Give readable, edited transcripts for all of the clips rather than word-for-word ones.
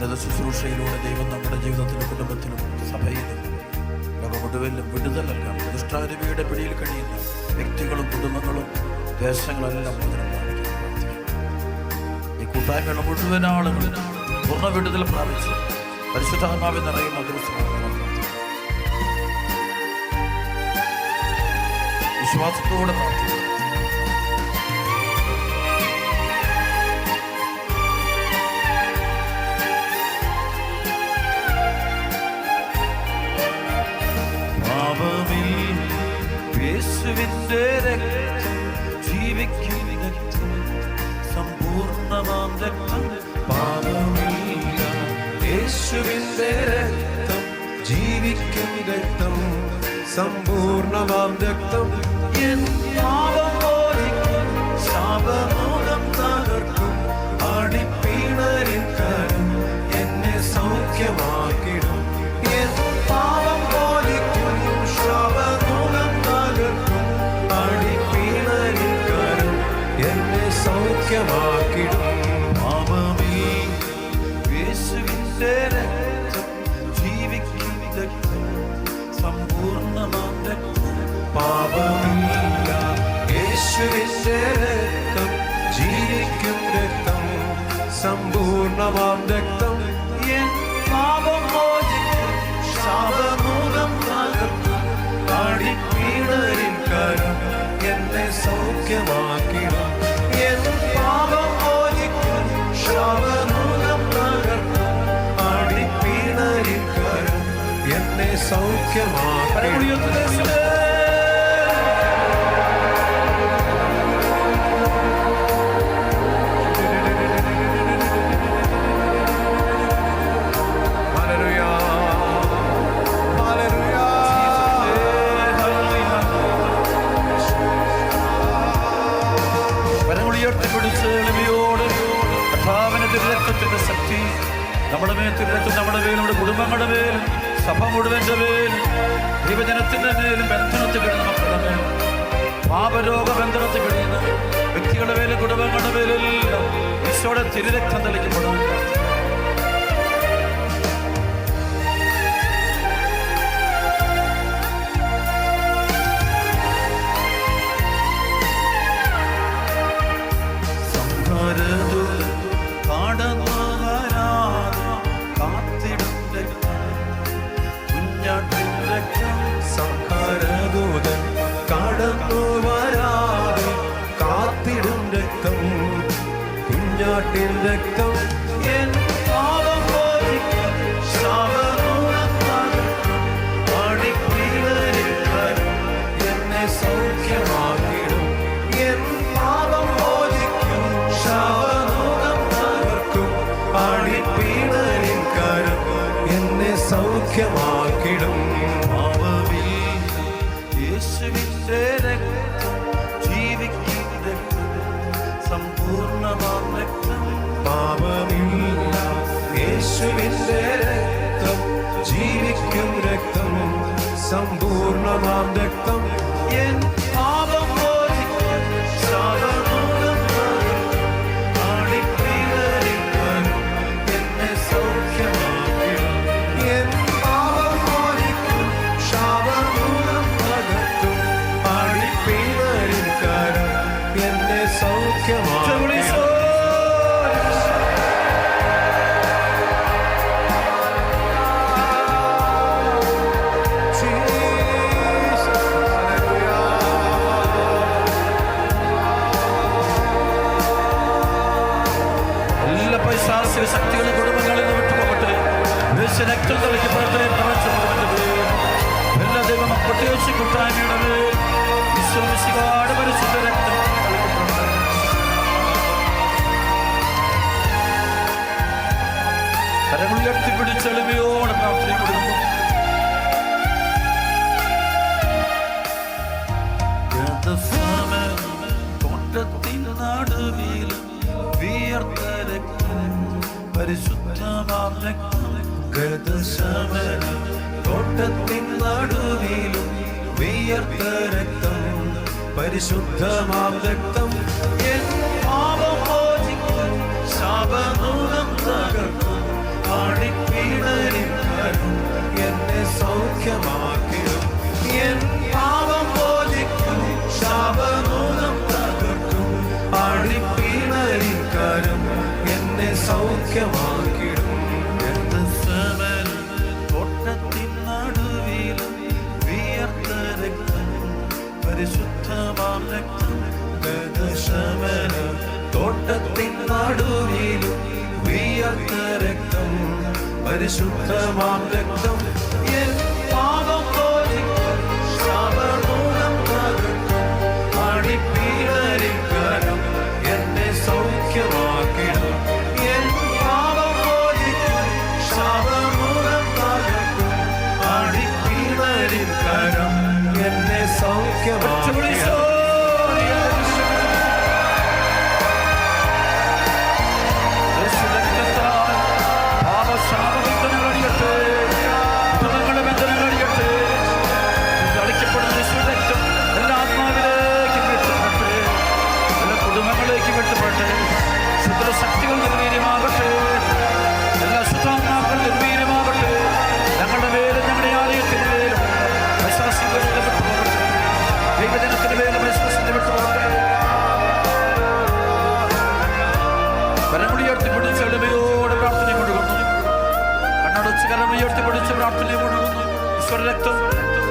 ഉന്നത ശുശ്രൂഷയിലൂടെ ദൈവം നമ്മുടെ ജീവിതത്തിലും കുടുംബത്തിലും സഭയിലും ലോകം മുഴുവനും വിടുതൽ നൽകാം. ദുഷ്ടാരൂപിയുടെ പിടിയിൽ കഴിയുന്ന വ്യക്തികളും കുടുംബങ്ങളും ദേശങ്ങളെല്ലാം മോചനം പ്രാപിക്കാൻ പ്രാർത്ഥിക്കാം. ഈ കൂട്ടായ്മയുള്ള മുഴുവൻ ആളുകളും പൂർണ്ണ വിടുതൽ പ്രാപിച്ച് പരിശുദ്ധാത്മാവിൽ നിറയുന്ന ദിവസമാണ് വിശ്വാസത്തോടെ പ്രാർത്ഥിക്കാം. യേശുവിന്റെ രക്തം ജീവിക്കും രക്തം സമ്പൂർണ്ണമാം രക്തം പാപമില്ല. യേശുവിന്റെ രക്തം ജീവിക്കും രക്തം സമ്പൂർണ്ണമാം രക്തം എൻ പാപം മോചിക്കും ശാപമോഹം തകർക്കും അടിപ്പിണരിൻ കരം എന്നെ സൗഖ്യമാക്കിടും. എൻ പാപം മോചിക്കും ശാപമോഹം തകർക്കും അടിപ്പിണരിൻ കരം എന്നെ സൗഖ്യമാക്കിടും. പാപമില്ല. യേശുവിന്റെ രക്തം ജീവിക്കും രക്തം സമ്പൂർണ്ണമാം രക്തം പാപമില്ല. യേശുവിന്റെ രക്തം ജീവിക്കും രക്തം സമ്പൂർണ്ണമാം രക്തം എൻ പാപം മോചിക്കും ശാപമോഹം തകർക്കും അടിപ്പിണരിൻ കരം എന്നെ സൗഖ്യമാക്കിടും. എൻ പാപം മോചിക്കും ശാപമോഹം തകർക്കും അടിപ്പിണരിൻ കരം എന്നെ സൗഖ്യമാക്കിടും. രക്തത്തിന്റെ ശക്തി നമ്മുടെ മേൽ, തിരുരക്തം നമ്മുടെ മേലും നമ്മുടെ കുടുംബങ്ങളുടെ മേലും സഭ മുഴുവന്റെ മേലും ദൈവജനത്തിന്റെ മേലും ബന്ധനത്തിൽ കഴിയുന്ന മക്കളുടെ മേലും പാപരോഗ ബന്ധനത്തിൽ കഴിയുന്ന വ്യക്തികളുടെ മേലും കുടുംബങ്ങളുടെ മേലെല്ലാം ഈശോയുടെ തിരുരക്തം തെളിക്കപ്പെടും. സംഹാരദൂതൻ കടന്നു വരാതെ കാത്തിടും രക്തം കുഞ്ഞാട്ടിൻ രക്തം എൻ പാപം മോചിക്കും ശാപമോഹം തകർക്കും അടിപ്പിണരിൻ കരം എന്നെ സൗഖ്യമാക്കിടും. എൻ പാപം മോചിക്കും ശാപമോഹം തകർക്കും അടിപ്പിണരിൻ കരം എന്നെ സൗഖ്യമാക്കിടും. യേശുവിന്റെ രക്തം ജീവിക്കും രക്തം സമ്പൂർണ്ണമാം രക്തം പാപമില്ല. യേശുവിന്റെ രക്തം ജീവിക്കും രക്തം സമ്പൂർണ്ണമാം രക്തം എൻ പാപം മോചിക്കും ശാപമോഹം തകർക്കും അടിപ്പിണരിൻ കരം എന്നെ സൗഖ്യമാക്കിടും. എൻ പാപം മോചിക്കും ശാപമോഹം തകർക്കും അടിപ്പിണരിൻ കരം എന്നെ സൗഖ്യമാക്കിടും. എല്ലാ പൈശാചിക ശക്തികളും കുടുംബങ്ങളിൽ നിന്ന് വിട്ടുപോകട്ടെ. രക്തം തെളിക്കപ്പെടട്ടെ. എല്ലാ ദൈവം പ്രത്യേകിച്ച് കൂട്ടായ്മയുടെ മേൽ വിശ്വസിക്കാട് പരിശുദ്ധ രക്തം തെളിക്കപ്പെടട്ടെ. കരങ്ങൾ ഉയർത്തിപ്പിടിച്ച് എളിമയോടെ പ്രാർത്ഥിക്കുന്നു. തോട്ടത്തിൻ നടുവിലും വിയർത്ത രക്തം പരിശുദ്ധമാം രക്തം ഗതശമനം. തോട്ടത്തിൻ നടുവിലും വിയർത്ത രക്തം പരിശുദ്ധമാം രക്തം എൻ പാപം മോചിക്കും ശാപമോഹം തകർക്കും ആടിപ്പീണരിൻ കരം എന്നെ സൗഖ്യമാക്കിടും. എൻ പാപം മോചിക്കും, ശാപമൂലം തകർക്കും. ആടിപ്പീണരിൻ കരം എന്നെ സൗഖ്യമാക്കിടും. തോട്ടത്തിൻ നടുവിലും വിയർത്ത രക്തം, പരിശുദ്ധമാം രക്തം. ഗതശമന തോട്ടത്തിൻ നടുവിലും വിയർത്ത രക്തം, പരിശുദ്ധമാം രക്തം. എൻ പാപം മോചിക്കും, ശാപമൂലം തകർക്കും. ആടിപ്പീണരിൻ കരം എന്നെ സൗഖ്യമാക്കിടും. എൻ പാപം മോചിക്കും, ശാപമൂലം തകർക്കും. ആടിപ്പീണരിൻ കരം എന്നെ സൗഖ്യമാക്കിടും. ശക്തികൾ നിർവീര്യമാകട്ടെ, എല്ലാ ശുദ്ധാത്മാക്കൾ നിർവീര്യമാകട്ടെ. ഞങ്ങളുടെ പേരും ഞങ്ങളുടെ ആലയത്തിന് പേരും വിശ്വാസികളുടെ വിട്ടുപോകട്ടെ, ദൈവജനത്തിന് പേരും വിശ്വാസത്തിന് വിട്ടുപോകട്ടെ. കരമുടിയുയർത്തി പിടിച്ച് എളിമയോടെ പ്രാർത്ഥന മുഴുകുന്നു. കണ്ണടച്ച് കരമുയർത്തി പിടിച്ച് പ്രാർത്ഥന മുഴുകുന്നു. ഈശ്വര രക്തം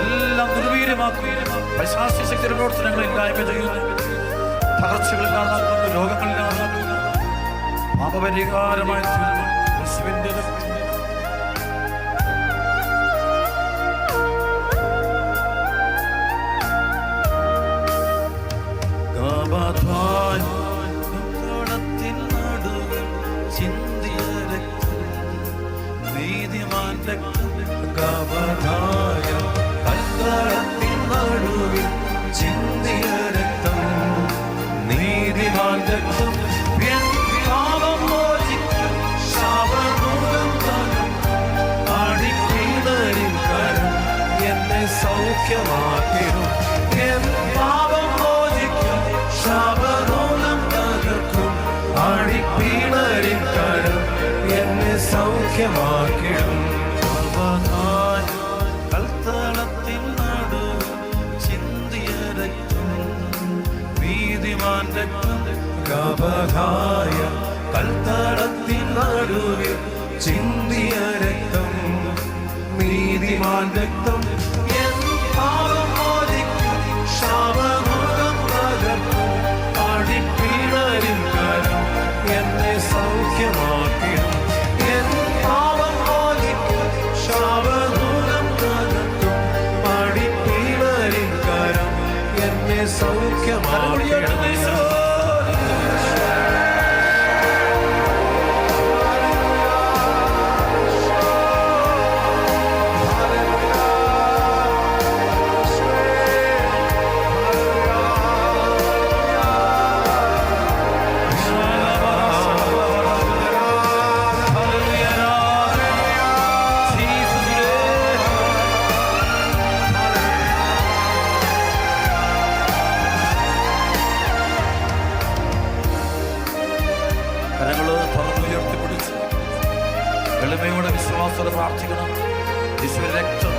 എല്ലാം നിർവീര്യമാക്കി പൈശാചിക ശക്തിയുടെ പ്രവർത്തനങ്ങൾ ഇല്ലായ്മ ചെയ്യുന്നു. തകർച്ചകളില്ലാതാക്കുന്നു, രോഗങ്ങളില്ലാതാക്കുന്നു, പാപപരിഹാരമായി തീർന്നു. യേശുവിന്റെ രക്തം. കവാടത്തിൻ നടുവിൽ ചിന്തിയ രക്തം, നീതിമാൻ രക്തം. കവനായ കൽത്തളത്തിൻ നടുവിൽ ചിന്തിയ രക്തം, നീതിമാൻ രക്തം. എൻ പാപം മോചിക്കും, ശാപമൂലം തകർക്കും. ആടിപ്പീണരിൻ കരം എന്നെ സൗഖ്യമാക്കിടും. എൻ പാപം മോചിക്കും, ശാപമൂലം തകർക്കും. ആടിപ്പീണരിൻ കരം എന്നെ സൗഖ്യമാക്കിടും. കൽത്തളത്തിൻ നടുവിൽ ചിന്തിയ രക്തം, നീതിമാൻ രക്തം. കവനായ കൽത്തളത്തിൻ നടുവിൽ ചിന്തിയ രക്തം, നീതിമാൻ രക്തം. എൻ പാപം മോചിക്കും, ശാപമൂലം തകർക്കും. ആടിപ്പീണരിൻ കരം എന്നെ സൗഖ്യമാക്കിടും. എൻ പാപം മോചിക്കും, ശാപമൂലം തകർക്കും. ആടിപ്പീണരിൻ കരം എന്നെ സൗഖ്യമാക്കിടും. എളിമയോടെ വിശ്വാസത്തോടെ പ്രാർത്ഥിക്കണം. ഈശ്വര രക്തം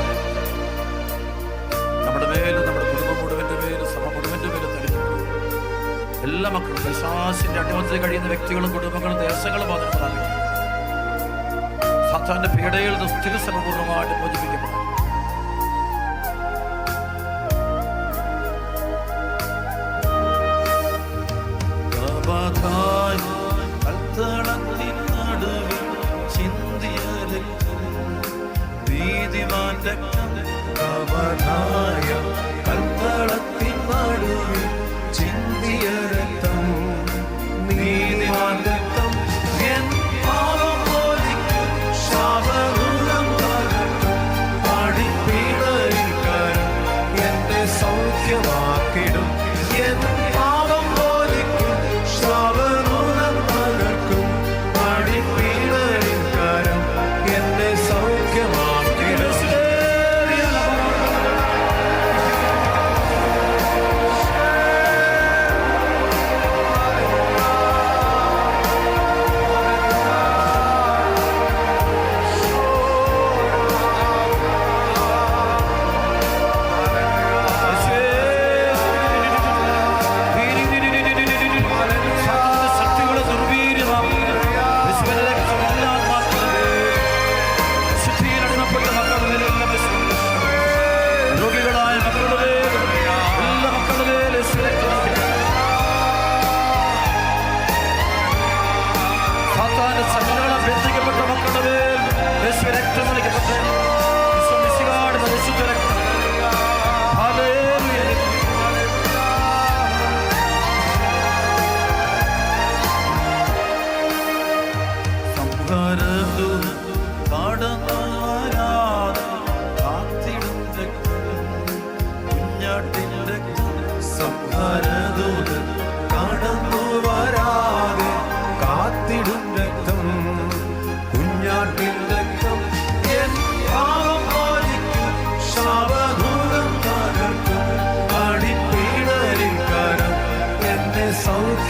നമ്മുടെ മേലും നമ്മുടെ കുടുംബം മുഴുവൻ്റെ പേരും സഭ മുഴുവൻ്റെ പേരും തളിക്കുന്നു. എല്ലാ മക്കളും പിശാചിന്റെ അടിമത്തിൽ കഴിയുന്ന വ്യക്തികളും കുടുംബങ്ങളും ദേശങ്ങളും അതിന് പ്രാപിക്കും. സാത്താന്റെ പീഡയിൽ നിന്ന് സ്ഥിരസമപൂർണ്ണമായിട്ട് മോചിപ്പിക്കപ്പെടും. നീതിമാൻ രക്തം. കവനായ കൽത്തളത്തിൻ നടുവിൽ ചിന്തിയ രക്തം, നീതിമാൻ രക്തം. എൻ പാപം മോചിക്കും, ശാപമൂലം തകർക്കും.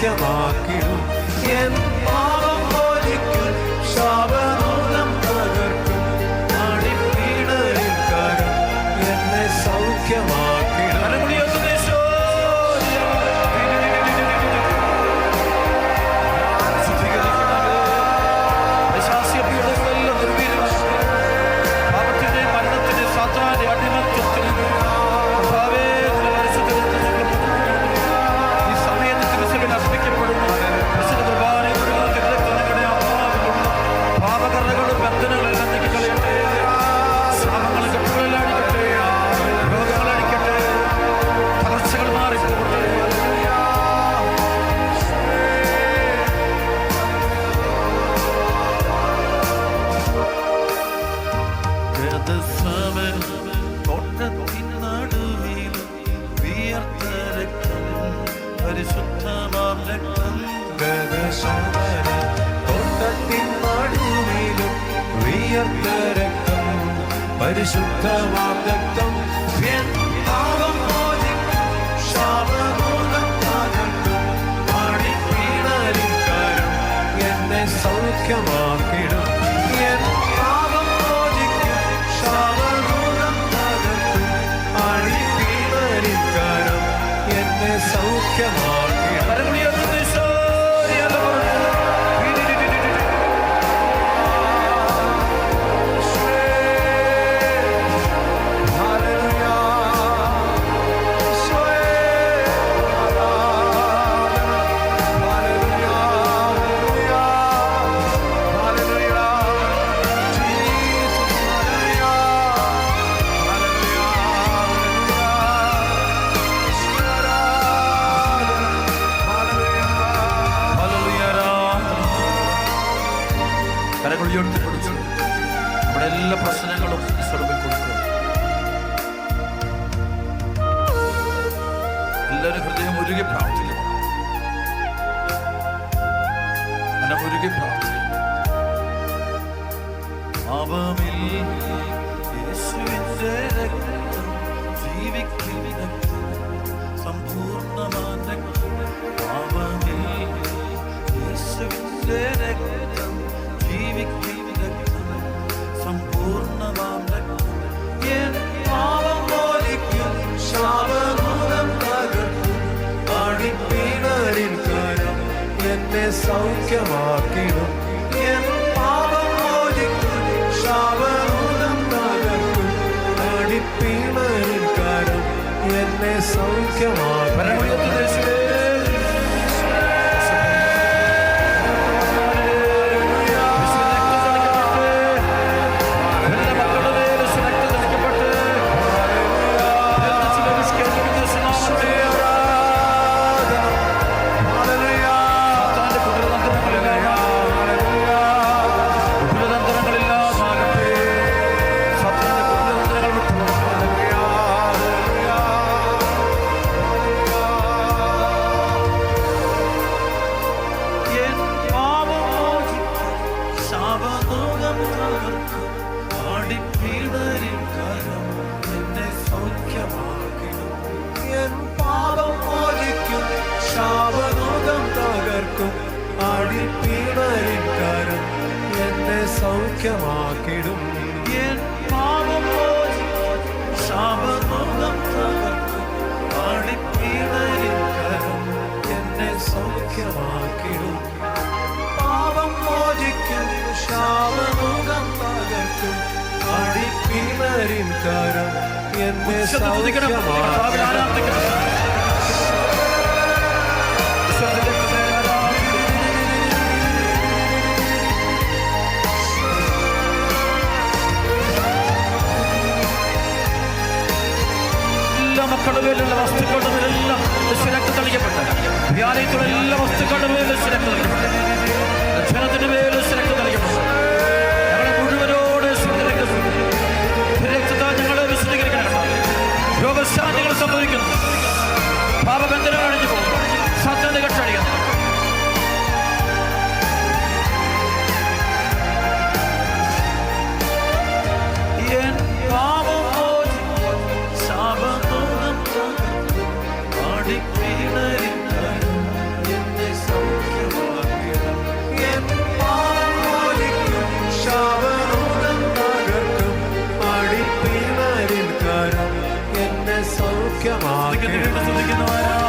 സൗഖ്യമാക്കിടും. എൻ പാപം മോചിക്കും, ശാപമൂലം തകർക്കും, അടിപ്പീണലിൻ കരം എന്നെ സൗഖ്യമാക്കിടും. പരിശുദ്ധമാം രക്തം എൻ പാപം മോചിക്കും, ശാപമൂലം തകർക്കും, അടിപ്പീണലിൻ കരം എന്നെ സൗഖ്യമാക്കിടും. എൻ പാപം മോചിക്കും, ശാപമൂലം തകർക്കും, അടിപ്പീണലിൻ കരം എന്നെ സൗഖ്യമാക്കിടും. ഉയർത്തിപ്പിടിച്ചു നമ്മുടെ എല്ലാ പ്രശ്നങ്ങളും ഈശ്വരനെ കൊടുക്കുക. എല്ലാവരും ഹൃദയം ഒരുകി പ്രാർത്ഥിക്കണം. മനമൊരുകി പ്രാർത്ഥിക്കണം. പാപമിൽ യേശുവിന്റെ രക്തം, ജീവിക്കും രക്തം, സമ്പൂർണ്ണമായ രക്തം. പാപമിൽ യേശുവിന്റെ രക്തം, ജീവിക്കും രക്തം, സമ്പൂർണ്ണമാം രക്തം. എൻ പാപം മോചിക്കും, ശാപമൂലം തകർക്കും, അടിപ്പീണലിൻ കരം എന്നെ സൗഖ്യമാക്കിടും. എൻ പാപം മോചിക്കും, ശാപമൂലം തകർക്കും, അടിപ്പീണലിൻ കരം എന്നെ സൗഖ്യമാക്കിടും. സൗഖ്യമാക്കിടും. എൻ പാപം മോചിക്കും, ശാപമൂലം തകർക്കും, അടിപ്പീണലിൻ കരം എന്നെ സൗഖ്യമാക്കിടും. പാപം മോചിക്കും, ശാപമൂലം തകർക്കും, അടിപ്പീണലിൻ കരം എന്നെ സൗഖ്യമാക്കിടും. മക്കളുടെ മേലുള്ള വസ്തുക്കളുടെ മേലെല്ലാം രക്തം തളിക്കപ്പെട്ടു. വ്യാലയത്തുള്ള എല്ലാ വസ്തുക്കളുടെ മേലും രക്തം തളിക്കപ്പെട്ടു. ജനത്തിന്റെ മേലും രക്തം തളിക്കപ്പെട്ടു. ഞങ്ങളെ മുഴുവനോട് രക്തത്താൽ ഞങ്ങളെ വിശദീകരിക്കണം. രോഗശാന്തികൾ സംഭവിക്കുന്നു. പാപബന്ധനം അഴിഞ്ഞു പോകുന്നു. സാത്താന്റെ കെട്ടഴിയുന്നു. സൗഖ്യമാക്കിടും.